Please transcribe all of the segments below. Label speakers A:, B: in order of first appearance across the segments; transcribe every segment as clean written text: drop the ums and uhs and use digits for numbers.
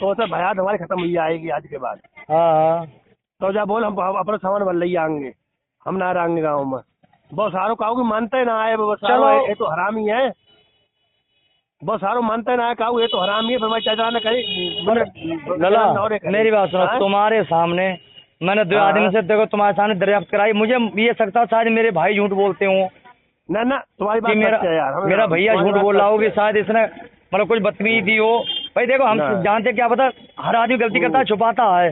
A: तो सर भयाद हमारी खत्म हुई आएगी आज के बाद।
B: हाँ
A: तो जा बोल हम अपना सामान बन लई आएंगे, हम ना रहेंगे गाँव में। बहुत सारों काऊ की मानते ना आए, बहुत सारों
B: चलो।
A: ये तो हरामी है, बहुत सारों मानते ना है काऊ ये तो हरामी है। फिर मैं चाचा ने कही
B: लला मेरी बात सुनो, तुम्हारे सामने मैंने 2 आदमी से देखो तुम्हारे सामने दरियाफ्त कराई, मुझे ये सकता शायद मेरे भाई झूठ बोलते हो
A: ना ना तुम्हारी बात
B: कि मेरा
A: सच है यार,
B: मेरा भैया झूठ बोल रहा हो कि शायद इसने मतलब कुछ बदतमीजी दी हो। भाई देखो हम
A: ना।
B: जानते क्या पता, हर आदमी गलती करता है, छुपाता है।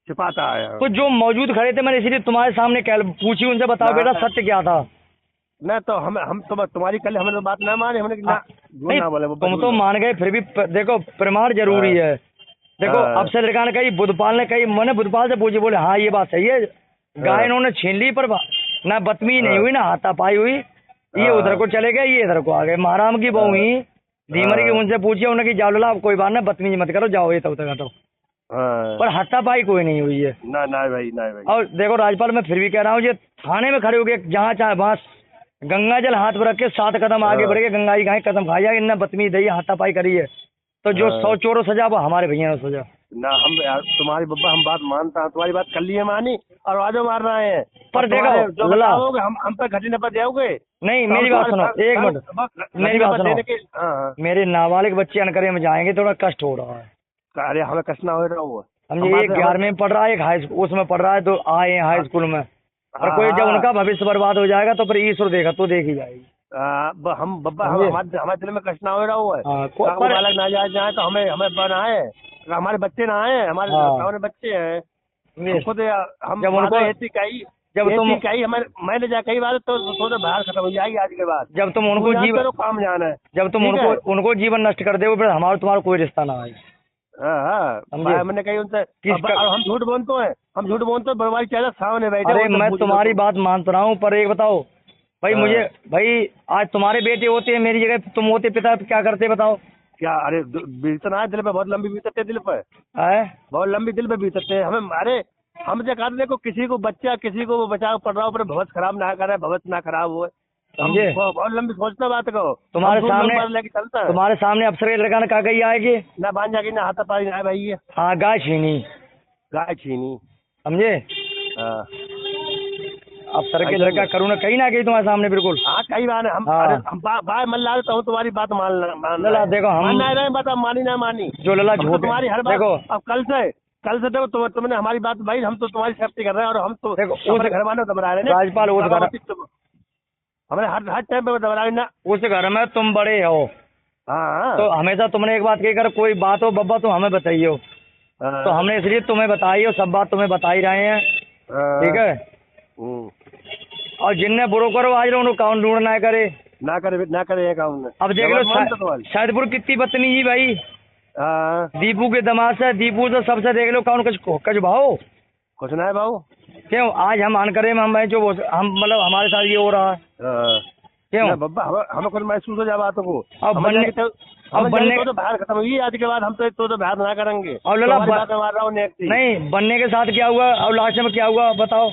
A: छिपाता है।
B: तो जो मौजूद खड़े थे मैंने इसीलिए तुम्हारे सामने पूछी, उनसे बताओ बेटा सत्य क्या था।
A: ना तो हम तुम्हारी कल हमने तो बात ना मानी, हमने ना झूठ
B: नहीं
A: ना बोले।
B: तुम तो मान गए, फिर भी देखो प्रमाण जरूरी है। देखो अफसर लड़का ने कही, बुधपाल ने कही, मैंने बुधपाल से पूछी, बोले हाँ ये बात सही है, गाय इन्होंने छीन ली पर ना बदतमीजी नहीं हुई ना हाथापाई हुई, ये उधर को चले गए ये इधर को आ गए। महाराम की बहू ही धीमरी की, उनसे पूछिए उन्होंने की जाओ लला कोई बात ना, बदतमीजी मत करो जाओ ये तब तक हटो। पर हाथापाई कोई नहीं हुई है।
A: ना ना भाई ना भाई।
B: और देखो राजपाल मैं फिर भी कह रहा हूँ, ये थाने में खड़े हो गए जहाँ चाहे वहाँ गंगा जल हाथ पर रख के 7 कदम आगे बढ़ के गंगा जी गाय कदम खाई जाए, इनने बदतमीजी दी हाथापाई करी है, तो जो 100 चोरों सजा वो हमारे भैया ने सजा
A: ना। हम यार तुम्हारी बब्बा हम बात मानता है, तुम्हारी बात कल लिए मानी और आजो मार रहे हैं।
B: पर देखो
A: जो बताओगे हम पे घटी नपा जाओगे।
B: नहीं मेरी बात सुनो एक मिनट, मेरी बात सुनो, मेरे नाबालिग बच्चे अनकरे में जाएंगे, थोड़ा कष्ट हो रहा है।
A: अरे हमें कष्ट ना हो रहा हुआ,
B: हम एक 11वीं में पढ़ रहा है, एक हाई स्कूल उसमें पढ़ रहा है, तो आए हैं हाई स्कूल में। और कोई जब उनका भविष्य बर्बाद हो जाएगा तो फिर ईश्वर देखा तो देखी जाएगी।
A: हम बब्बा हमारे दिल में कष्ट ना हो रहा हुआ है। बालक ना जाए तो हमें बनाए, हमारे बच्चे ना आए, हमारे बच्चे हैं खुद। हम
B: जब उनको
A: जब तुम मैंने जा कई बार तो बाहर खत्म हो जाएगी आज के बाद।
B: जब तुम उनको जीवन
A: काम जाना है,
B: जब तुम उनको जीवन नष्ट कर दे फिर हमारा तुम्हारा कोई रिश्ता ना आए।
A: मैंने कही उनसे हम झूठ बोलते हैं, हम झूठ बोलते हैं, बड़वारी चाचा सामने बैठे।
B: अरे मैं तुम्हारी बात मान तो रहा हूँ, पर एक बताओ भाई मुझे, भाई आज तुम्हारे बेटे होते हैं मेरी जगह तुम होते पिता क्या करते बताओ।
A: क्या अरे बीतना है दिल पे, बहुत लंबी बीतते दिल पे, बहुत लंबी दिल पे बीतते हमें। अरे हम जो कहते देखो किसी को बच्चा किसी को बचा पड़ रहा हो पर भविष्य खराब ना करे, भविष्य ना खराब हो, समझे। बहुत लंबी सोचना बात कहो।
B: तुम्हारे सामने अफसर के लड़का ने कहा गई आएगी
A: ना बांध जाएगी ना हाथापाई ना भाई।
B: हाँ गाय छीनी
A: समझे।
B: अफसर के लड़का करूँ ना कहीं ना कहीं तुम्हारे सामने बिल्कुल।
A: हाँ कई बार हम बाय मन ला देता हूँ तुम्हारी बात मान
B: लला देखो हम
A: ना रहे बात मानी ना मानी
B: जो लला झूठ
A: तुम्हारी हर बात।
B: देखो
A: अब कल से देखो तुमने हमारी बात भाई, हम तो तुम्हारी सेफ्टी कर रहे हैं और हम तो अपने घर वालों दबरा रहे हैं।
B: राजपाल
A: हमें हर टाइम पे दबरा रहे ना।
B: उस घर में तुम बड़े हो।
A: हाँ
B: तो हमेशा तुमने एक बात कही कर कोई बात हो बब्बा तुम हमें बताइए, तो हमने इसलिए तुम्हें बताई हो, सब बात तुम्हें बता ही रहे हैं, ठीक है। और जिनने ब्रोकर हो आज उन्होंने काउंट ढूंढना है करे
A: ना करे अकाउंट।
B: अब देख लो शायदपुर कितनी बदतमीजी भाई। दीपू के दमाद से, दीपू से सबसे देख लो कौन कच भाव
A: कुछ ना है भाव।
B: क्यों आज हम अनकरे में हम जो हम मतलब हमारे साथ ये हो रहा है क्यों
A: बब्बा हमें खुद महसूस हो जाए बातों को।
B: अब बनने
A: तो बाहर खत्म हुई आज के बाद, हम तो बाहर ना करेंगे।
B: और लला
A: मार रहा हूँ
B: नहीं बनने के साथ क्या हुआ और लास्ट में क्या हुआ बताओ।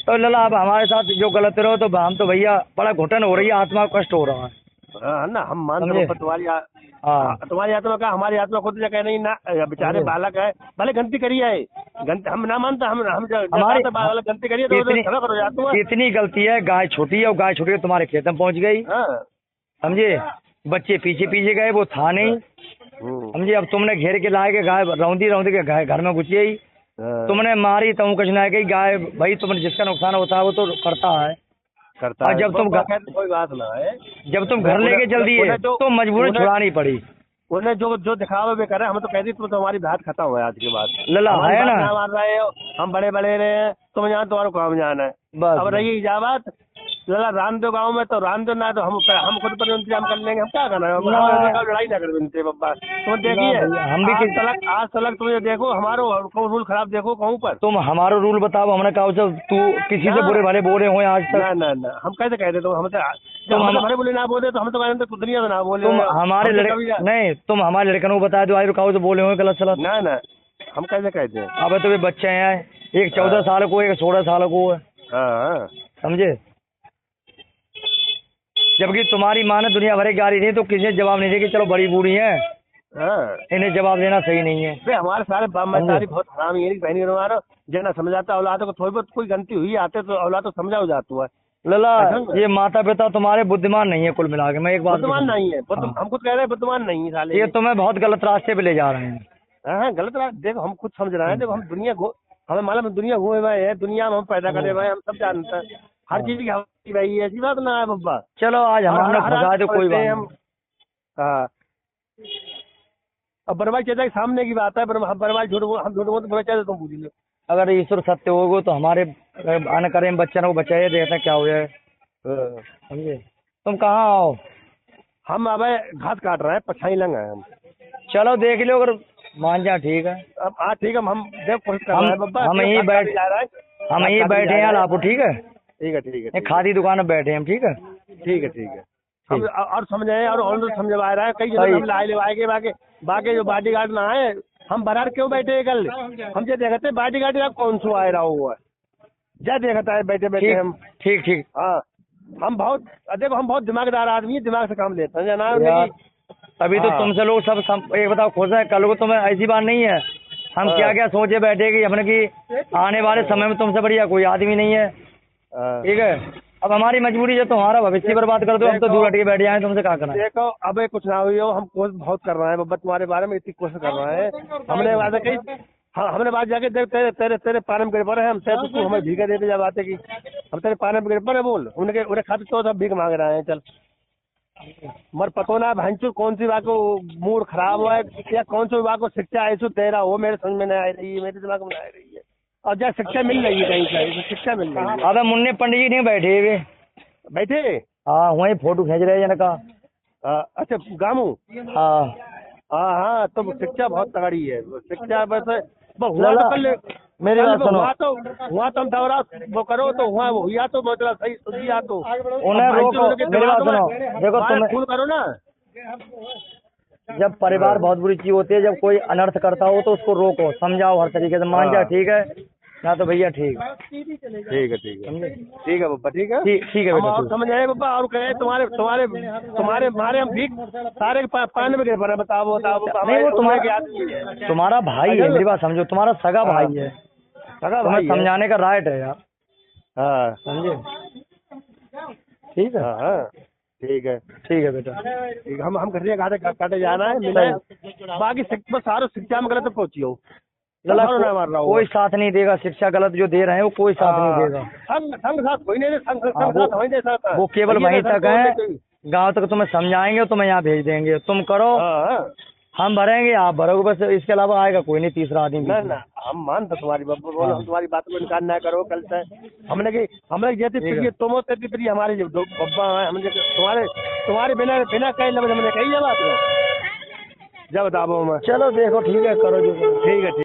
B: तो लला अब हमारे साथ जो गलत रहो तो हम तो भैया बड़ा घुटन हो रही है, आत्मा को कष्ट हो रहा है
A: ना। हम मानते तुम्हारी आत्मा का, हमारी आत्मा खुद कह नहीं ना। बेचारे बालक है भले गलती करी है, हम ना मानता, हम हमारे गलती करिए तो
B: इतनी गलती है। गाय छोटी है और गाय छोटी तुम्हारे खेत में पहुंच गई, समझे। बच्चे पीछे पीछे गए, वो था नहीं, समझे। अब तुमने घेर के लाए के गाय रौंदी के गाय घर में घुसी आई, तुमने मारी तो कुछ ना गई गाय। भाई तुमने जिसका नुकसान होता है वो तो करता है। और जब तुम
A: कोई बात ना है,
B: जब तुम घर लेके चल दिए तो मजबूरी छुड़ानी पड़ी।
A: उन्हें जो दिखावे भी करे, हम तो कहती तुम तो हमारी बात खत्म हुआ है आज के बाद।
B: लला है ना
A: मार रहे हो, हम बड़े रहे हैं, तुम जान तुम्हारा काम जाना है। अब रही इजाजत लला रान दो गाँव में तो रान दो, ना तो हम खुद पर इंतजाम कर लेंगे। हम क्या करना है, लड़ाई ना कर बिनते बब्बा। तुम देखिए हम भी आज तलक तुम्हें देखो हमारो रूल खराब देखो कहूँ पर।
B: तुम हमारा रूल बताओ, हमने कहा तू किसी से बुरे भले बोले हो आज तक।
A: ना हम कैसे कहते तुम हमसे भले बोले ना बोले तो हम तो दुनिया से ना बोले।
B: तुम हमारे लड़के नहीं, तुम हमारे लड़के को बता दो आज रुकाओ तो बोले हो गलत सलत।
A: ना हम कैसे कहते हैं।
B: अब तो बच्चे हैं, एक 14 साल को एक 16 साल को है, समझे। जबकि तुम्हारी माँ ने दुनिया भर की गाली दी तो किसी ने जवाब नहीं दिया कि चलो बड़ी बूढ़ी है
A: हाँ
B: इन्हें जवाब देना सही नहीं है।
A: बे हमारे सारे बाप मातारी बहुत हराम ये बहनी हमारा जना समझाता औलादों को थोड़ी बहुत कोई गलती हुई आते तो औलाद तो समझा हो जाता है।
B: लला
A: ऐसा
B: ये माता पिता तुम्हारे बुद्धिमान नहीं है कुल मिला के। मैं एक बात
A: बुद्धिमान
B: बताऊं?
A: नहीं है, हम खुद कह रहे हैं बुद्धिमान नहीं है साले
B: ये तुम्हें बहुत गलत रास्ते पे ले जा रहे हैं।
A: हाँ गलत बात। देखो हम खुद समझ रहे हैं, देखो हम दुनिया हमें मालूम है दुनिया घूमे हुए हैं, दुनिया में हम पैदा करे हुए हैं, हम सब जानते हैं हर चीज की हवा भाई, ऐसी बात ना है बब्बा।
B: चलो आज हमारे फंसा दो कोई बात नहीं।
A: हाँ अब बरवाल चेता के सामने की बात है, बरवाल झूठ हम झूठ बोलते बरवाल चेता तुम पूछ लो।
B: अगर ईश्वर सत्य होगो तो हमारे आने करें बच्चों को बचाइए, देखते हैं क्या हो जाए। समझे? तुम कहाँ आओ?
A: हम अब घास काट रहे हैं, पछाई लंग है हम।
B: चलो देख लो, अगर मान जा ठीक है।
A: अब हाँ ठीक है, हम देख कोशिश कर रहे हैं बब्बा।
B: हम यहीं बैठे हैं लापू, ठीक है?
A: ठीक है ठीक है
B: खादी दुकान में बैठे हैं हम, ठीक है?
A: ठीक है ठीक है। हम और समझे और समझवा रहा है कई जगह हम लाए ले बाकी जो बॉडी गार्ड ना आए, हम बरार क्यों बैठे कल हम जो देखते बॉडी गार्ड कौन सा आए रहा हुआ जा देखता है बैठे बैठे हम।
B: ठीक ठीक।
A: हाँ हम बहुत देखो हम बहुत दिमागदार आदमी है, दिमाग से काम लेते हैं जनाब।
B: तभी तो तुमसे लोग सब एक बताओ खुश है, कल को तुम्हें ऐसी बात नहीं है। हम क्या क्या सोचे बैठे कि अपने की आने वाले समय में तुमसे बढ़िया कोई आदमी नहीं है, ठीक है? अब हमारी मजबूरी है, तुम्हारा भविष्य बर्बाद कर दो, हम तो दूर हट के बैठ जाए, तुमसे क्या करना है?
A: देखो अब कुछ ना हुई हो, हम कोशिश बहुत कर रहे हैं बब्बा, तुम्हारे बारे में इतनी कोशिश कर रहे हैं। हमने वादा कही, हाँ हमने बात जाके देख तेरे पाने में गिर पड़े हैं, हम तू हमें भीख देते जा बातें की, हम तेरे पाने में गिर पड़े बोल उन्हें खाते तो सब भीख मांग रहे हैं। चल मर पतो ना भैंचू कौन सी बात को मूड खराब हुआ है या कौन सी बात को शिक्षा ऐसू तेरा हो मेरे समझ में नहीं आ रही है, मेरे दिमाग में नहीं आ रही है। और जब शिक्षा मिल रही है कहीं से शिक्षा मिल रही है।
B: अबे मुन्ने पंडित जी नहीं बैठे हुए?
A: बैठे
B: हाँ वही फोटो खींच रहे हैं का।
A: अच्छा गामू।
B: हाँ
A: हाँ तो शिक्षा बहुत तगड़ी है, शिक्षा वैसे
B: मेरी बात सुनो,
A: हुआ तो हम दौरा वो करो तो हुआ वो या तो मतलब सही सुनिया तो
B: उन्हें रोको। मेरी बात सुनो, देखो तुम
A: खून करो ना।
B: जब परिवार बहुत बुरी चीज होती है, जब कोई अनर्थ करता हो तो उसको रोको, समझाओ हर तरीके से, मान जा ठीक है ना? तो भैया ठीक है
A: ठीक है बब्बा, ठीक है
B: ठीक है बेटा,
A: समझ आए बब्बा। और कहे तुम्हारे मारे हम भीख सारे पानी में गिर पड़े, बताओ
B: नहीं वो तुम्हारा भाई है, मेरी बात समझो, तुम्हारा सगा भाई है,
A: सगा भाई
B: समझाने का राइट है यार।
A: हाँ
B: समझे? ठीक है
A: हाँ ठीक है
B: बेटा,
A: ठीक है। हम घर काटे जाना है मिले बाकी सारो शिक्षा में गलत पहुंची हो
B: कोई साथ नहीं देगा, शिक्षा गलत जो दे रहे हैं वो कोई साथ नहीं देगा।
A: संग साथ कोई नहीं,
B: वो केवल वहीं तक है, गांव तक तुम्हें समझाएंगे, तुम्हें यहाँ भेज देंगे, तुम करो हम भरेंगे, आप भरोगे, बस इसके अलावा आएगा कोई नहीं तीसरा आदमी।
A: ना हम मानते तुम्हारी बोलो, हम तुम्हारी बात को इनकार ना करो। कल से हमने जैसे प्रिय तुम हो तेरी प्रिय हमारे बब्बा है, हमने तुम्हारे बिना कहीं लफ्ज हमने कही जब बताओ। चलो देखो ठीक है, करो जो ठीक है।